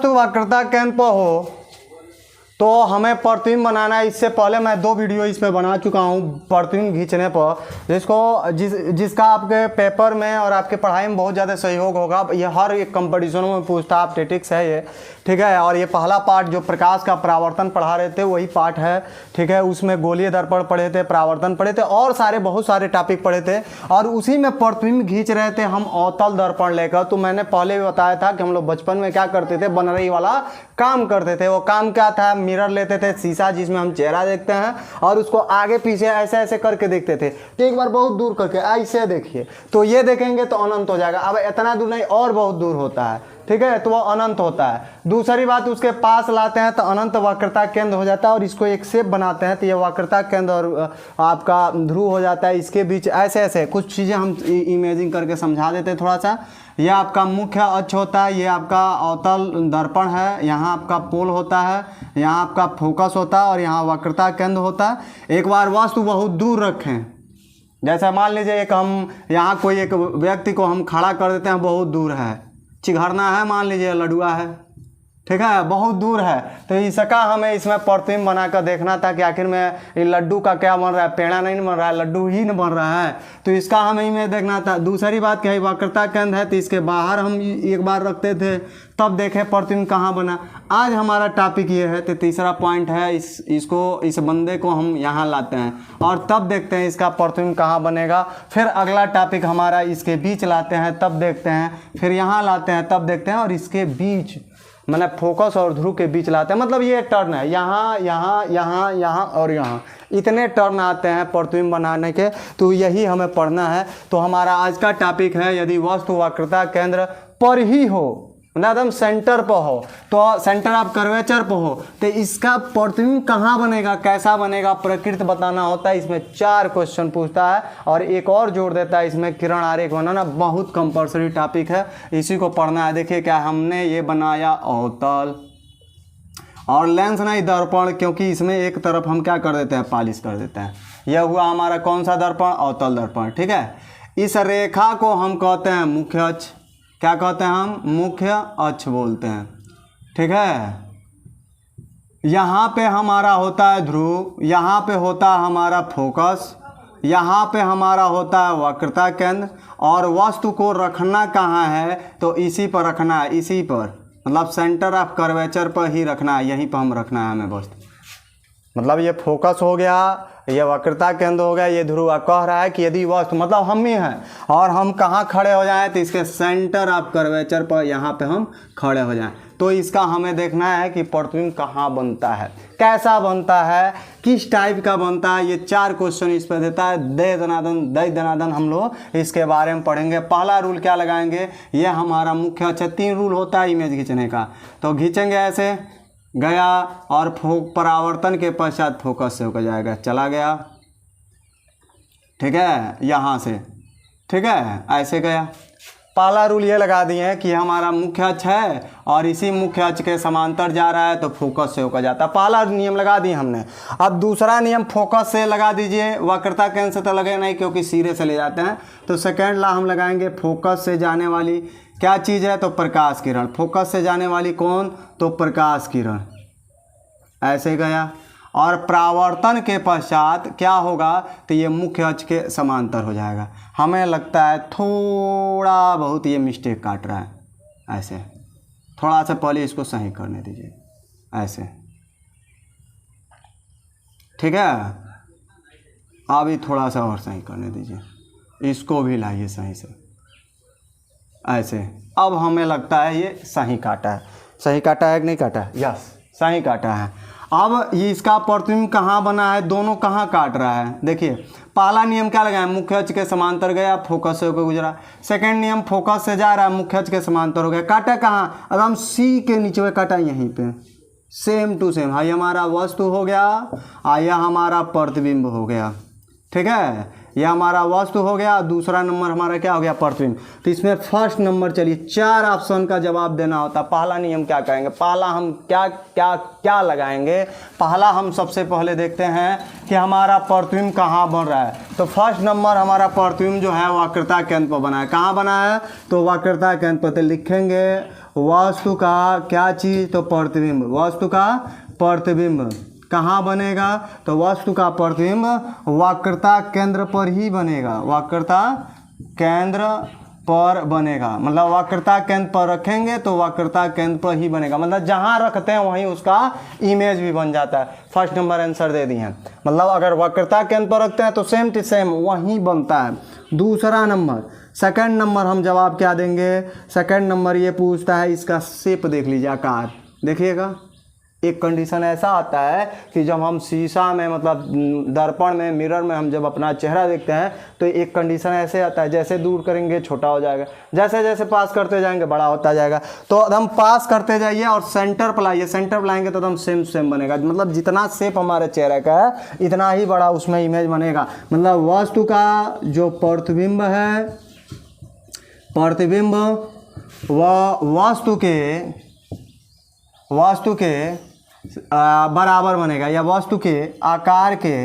वस्तु वक्रता केंद्र पर हो तो हमें प्रतिबिंब बनाना है। इससे पहले मैं 2 वीडियो इसमें बना चुका हूँ प्रतिबिंब खींचने पर, जिसका आपके पेपर में और आपके पढ़ाई में बहुत ज़्यादा सहयोग होगा। ये हर एक कंपटीशनों में पूछता है, स्टैटिक्स है ये, ठीक है। और ये पहला पार्ट जो प्रकाश का परावर्तन पढ़ा रहे थे वही पार्ट है, ठीक है। उसमें गोलीय दर्पण पढ़े थे, परावर्तन पढ़े थे और बहुत सारे टॉपिक पढ़े थे, और उसी में प्रतिबिंब खींच रहे थे हम अवतल दर्पण लेकर। तो मैंने पहले भी बताया था कि हम लोग बचपन में क्या करते थे, बनरई वाला काम करते थे। वो काम क्या था, मिरर लेते थे, शीशा जिसमें हम चेहरा देखते हैं, और उसको आगे पीछे ऐसे ऐसे करके देखते थे। तो एक बार बहुत दूर करके ऐसे देखिए, तो ये देखेंगे तो अनंत हो जाएगा। अब इतना दूर नहीं, और बहुत दूर होता है, ठीक है, तो वो अनंत होता है। दूसरी बात, उसके पास लाते हैं तो अनंत वक्रता केंद्र हो जाता है, और इसको एक शेप बनाते हैं तो ये वक्रता केंद्र और आपका ध्रुव हो जाता है। इसके बीच ऐसे ऐसे कुछ चीज़ें हम इमेजिंग करके समझा देते हैं थोड़ा सा। यह आपका मुख्य अक्ष होता है, ये आपका अवतल दर्पण है, यहाँ आपका पोल होता है, यहाँ आपका फोकस होता है, और यहाँ वक्रता केंद्र होता है। एक बार वस्तु बहुत दूर रखें, जैसे मान लीजिए एक हम यहाँ कोई एक व्यक्ति को हम खड़ा कर देते हैं, बहुत दूर है, चिघरना है, मान लीजिए लडुआ है, ठीक है, बहुत दूर है। तो इसका हमें इसमें प्रतिबिंब बनाकर देखना था कि आखिर में ये लड्डू का क्या बन रहा है, पेड़ा नहीं बन रहा है, लड्डू ही न बन रहा है। तो इसका हमें में देखना था। दूसरी बात क्या है, वक्रता केंद्र है तो इसके बाहर हम एक बार रखते थे, तब देखे प्रतिबिंब कहाँ बना। आज हमारा टॉपिक ये है, तो तीसरा पॉइंट है, इस बंदे को हम यहाँ लाते हैं और तब देखते हैं इसका प्रतिबिंब कहाँ बनेगा। फिर अगला टॉपिक हमारा इसके बीच लाते हैं, तब देखते हैं, फिर यहाँ लाते हैं, तब देखते हैं, और इसके बीच मतलब फोकस और ध्रुव के बीच लाते हैं। मतलब ये टर्न है, यहाँ यहाँ यहाँ यहाँ और यहाँ, इतने टर्न आते हैं प्रतिबिंब बनाने के। तो यही हमें पढ़ना है। तो हमारा आज का टॉपिक है, यदि वस्तु वक्रता केंद्र पर ही हो, मतलब एकदम सेंटर पर हो, तो सेंटर ऑफ कर्वेचर पर हो, तो इसका प्रतिबिंब कहाँ बनेगा, कैसा बनेगा, प्रकृति बताना होता है। इसमें 4 क्वेश्चन पूछता है, और एक और जोड़ देता है इसमें किरण आरेख बनाना। बहुत कंपल्सरी टॉपिक है, इसी को पढ़ना है। देखिए क्या हमने ये बनाया, अवतल और लेंस नहीं दर्पण, क्योंकि इसमें एक तरफ हम क्या कर देते हैं, पॉलिश कर देते हैं। यह हुआ हमारा कौन सा दर्पण, अवतल दर्पण, ठीक है। इस रेखा को हम कहते हैं मुख्य अक्ष। क्या कहते हैं हम, मुख्य अक्ष बोलते हैं, ठीक है। यहाँ पे हमारा होता है ध्रुव, यहाँ पे होता है हमारा फोकस, यहाँ पे हमारा होता है वक्रता केंद्र, और वस्तु को रखना कहाँ है, तो इसी पर रखना है, इसी पर, मतलब सेंटर ऑफ कर्वेचर पर ही रखना है, यहीं पर हम रखना है हमें वस्तु। मतलब ये फोकस हो गया, ये वक्रता केंद्र हो गया, ये ध्रुव। कह रहा है कि यदि वस्तु मतलब हम ही हैं और हम कहाँ खड़े हो जाएं, तो इसके सेंटर ऑफ कर्वेचर पर यहाँ पे हम खड़े हो जाएं। तो इसका हमें देखना है कि प्रतिबिंब कहाँ बनता है, कैसा बनता है, किस टाइप का बनता है। ये 4 क्वेश्चन इस पर देता है। दे दनादन हम लोग इसके बारे में पढ़ेंगे। पहला रूल क्या लगाएंगे, ये हमारा मुख्य अक्ष। 3 रूल होता है इमेज खींचने का। तो खींचेंगे ऐसे, गया, और परावर्तन के पश्चात फोकस से होकर जाएगा, चला गया, ठीक है, यहाँ से, ठीक है, ऐसे गया। पहला रूल ये लगा दिए हैं कि हमारा मुख्य अक्ष है और इसी मुख्य अक्ष के समांतर जा रहा है, तो फोकस से होकर जाता है। पहला नियम लगा दिए हमने। अब दूसरा नियम फोकस से लगा दीजिए, वक्रता केंद्र से तो लगे नहीं क्योंकि सिरे से ले जाते हैं। तो सेकेंड ला हम लगाएंगे, फोकस से जाने वाली क्या चीज़ है, तो प्रकाश किरण। फोकस से जाने वाली कौन, तो प्रकाश किरण, ऐसे गया। और परावर्तन के पश्चात क्या होगा, तो ये मुख्य अक्ष के समांतर हो जाएगा। हमें लगता है थोड़ा बहुत ये मिस्टेक काट रहा है, ऐसे थोड़ा सा पहले इसको सही करने दीजिए, ऐसे, ठीक है। अभी थोड़ा सा और सही करने दीजिए, इसको भी लाइए सही से, ऐसे। अब हमें लगता है ये सही काटा है। सही काटा है कि नहीं काटा है, यस सही काटा है। अब ये इसका प्रतिबिंब कहाँ बना है, दोनों कहाँ काट रहा है। देखिए पहला नियम क्या लगाया, मुख्य अक्ष के समांतर गया, फोकस से होकर गुजरा। सेकंड नियम फोकस से जा रहा है, मुख्य अक्ष के समांतर हो गया, काटा कहाँ, अब हम सी के नीचे में काटा, यहीं पे सेम टू सेम। हाई हमारा वस्तु हो गया, यह हमारा प्रतिबिंब हो गया, ठीक है। यह हमारा वस्तु हो गया, दूसरा नंबर हमारा क्या हो गया, प्रतिबिंब। तो इसमें फर्स्ट नंबर, चलिए 4 ऑप्शन का जवाब देना होता। पहला नियम क्या कहेंगे, पहला हम क्या क्या क्या लगाएंगे। पहला हम सबसे पहले देखते हैं कि हमारा प्रतिबिंब कहाँ बन रहा है। तो फर्स्ट नंबर हमारा प्रतिबिंब जो है वक्रता केंद्र पर बना है। कहाँ बना है, तो वक्रता केंद्र पर। तो लिखेंगे वस्तु का क्या चीज़, तो प्रतिबिंब, वस्तु का प्रतिबिंब कहाँ बनेगा, तो वस्तु का प्रतिबिंब वक्रता केंद्र पर ही बनेगा, वक्रता केंद्र पर बनेगा। मतलब वक्रता केंद्र पर रखेंगे तो वक्रता केंद्र पर ही बनेगा, मतलब जहाँ रखते हैं वहीं उसका इमेज भी बन जाता है। फर्स्ट नंबर आंसर दे दिए हैं, मतलब अगर वक्रता केंद्र पर रखते हैं तो सेम टू सेम वहीं बनता है। दूसरा नंबर, सेकंड नंबर हम जवाब क्या देंगे, सेकंड नंबर ये पूछता है इसका शेप देख लीजिए, आकार देखिएगा। एक कंडीशन ऐसा आता है कि जब हम शीशा में मतलब दर्पण में मिरर में हम जब अपना चेहरा देखते हैं तो एक कंडीशन ऐसे आता है, जैसे दूर करेंगे छोटा हो जाएगा, जैसे जैसे पास करते जाएंगे बड़ा होता जाएगा। तो हम पास करते जाइए और सेंटर पर लाइए, सेंटर पर लाएंगे तो एकदम सेम सेम बनेगा, मतलब जितना शेप हमारे चेहरे का है इतना ही बड़ा उसमें इमेज बनेगा। मतलब वस्तु का जो प्रतिबिंब है, प्रतिबिंब वस्तु के बराबर बनेगा या वस्तु के आकार के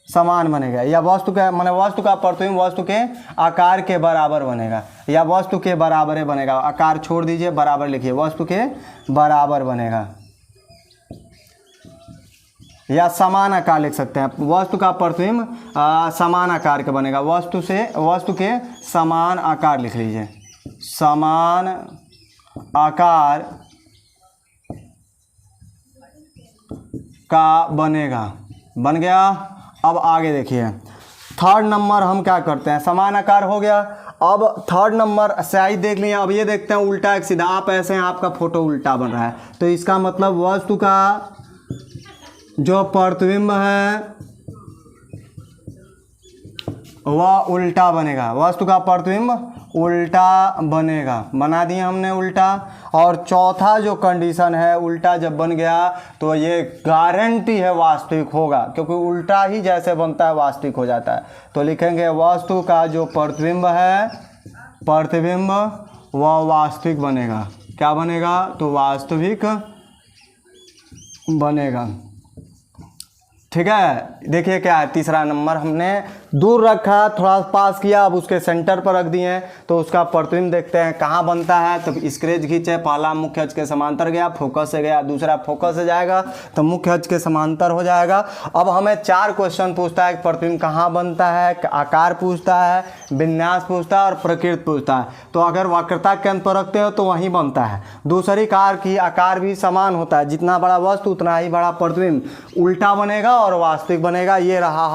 समान बनेगा, या वस्तु का माने वस्तु का प्रतिबिंब वस्तु के आकार के बराबर बनेगा या वस्तु के बराबर बनेगा। आकार छोड़ दीजिए, बराबर लिखिए, वस्तु के बराबर बनेगा या समान आकार लिख सकते हैं। वस्तु का प्रतिबिंब समान आकार का बनेगा, वस्तु के समान आकार लिख लीजिए, समान आकार का बनेगा, बन गया। अब आगे देखिए, थर्ड नंबर हम क्या करते हैं, समान आकार हो गया। अब थर्ड नंबर स्याही देख लिया, अब ये देखते हैं उल्टा एक सीधा। आप ऐसे हैं, आपका फोटो उल्टा बन रहा है, तो इसका मतलब वस्तु का जो प्रतिबिंब है वह उल्टा बनेगा, वस्तु का प्रतिबिंब उल्टा बनेगा, बना दिए हमने उल्टा। और चौथा जो कंडीशन है, उल्टा जब बन गया तो ये गारंटी है वास्तविक होगा, क्योंकि उल्टा ही जैसे बनता है वास्तविक हो जाता है। तो लिखेंगे वस्तु का जो प्रतिबिंब है, प्रतिबिंब वह वास्तविक बनेगा। क्या बनेगा, तो वास्तविक बनेगा। ठीक है, देखिए क्या है, तीसरा नंबर हमने दूर रखा, थोड़ा पास किया, अब उसके सेंटर पर रख दिए, तो उसका प्रतिबिंब देखते हैं कहाँ बनता है। तो स्केच खींचे, पहला मुख्य अक्ष के समांतर गया, फोकस से गया, दूसरा फोकस से जाएगा तो मुख्य अक्ष के समांतर हो जाएगा। अब हमें 4 क्वेश्चन पूछता है, प्रतिबिंब कहाँ बनता है, आकार पूछता है, विन्यास पूछता है और प्रकृति पूछता है। तो अगर वक्रता केंद्र पर रखते हो तो वहीं बनता है। दूसरी कार की आकार भी समान होता है, जितना बड़ा वस्तु उतना ही बड़ा प्रतिबिंब, उल्टा बनेगा और वास्तविक बनेगा। ये रहा